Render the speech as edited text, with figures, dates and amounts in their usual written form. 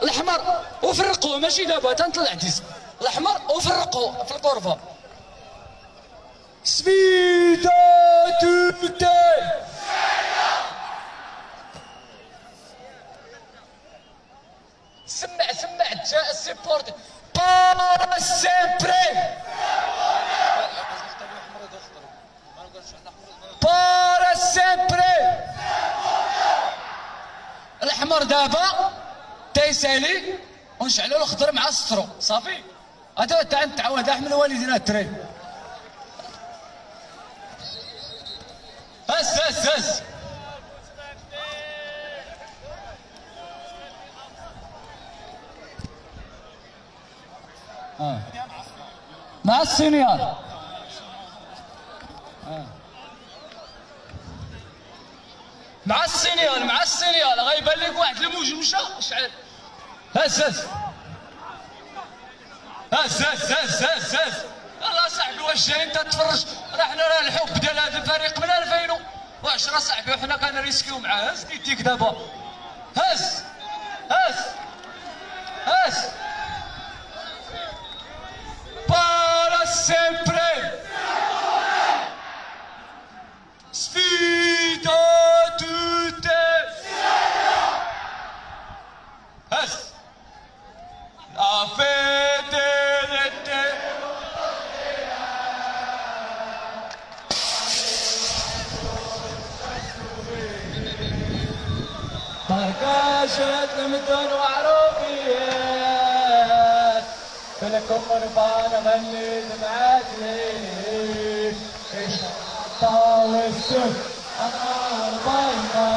الاحمر وفرقوا ماشي دابا تنطلع ديس الاحمر وفرقوا في الغرفه. سفيدا توتي سمع جاء السيبورت بارا سيمبري بارا سيمبري. الاحمر دابا تيسالي ونشعلوا الاخضر مع السطرو صافي. هذا تعود احمد والدينا التري. هز مع السينيال مع السينيال غيبان لك واحد الموج مشى شعل. هز الله صاحبي واش جاي انت تتفرج؟ راه الحب ديال هذا الفريق من 2010 صاحبي وحنا كنريسكيو معاه. هز يديك دابا هز بارا سيمبري سفيدا توتي هز مركاشة المدن وعروبيات كلكم ربانا غني دمعات ليش ايش طاول السن انا ربانا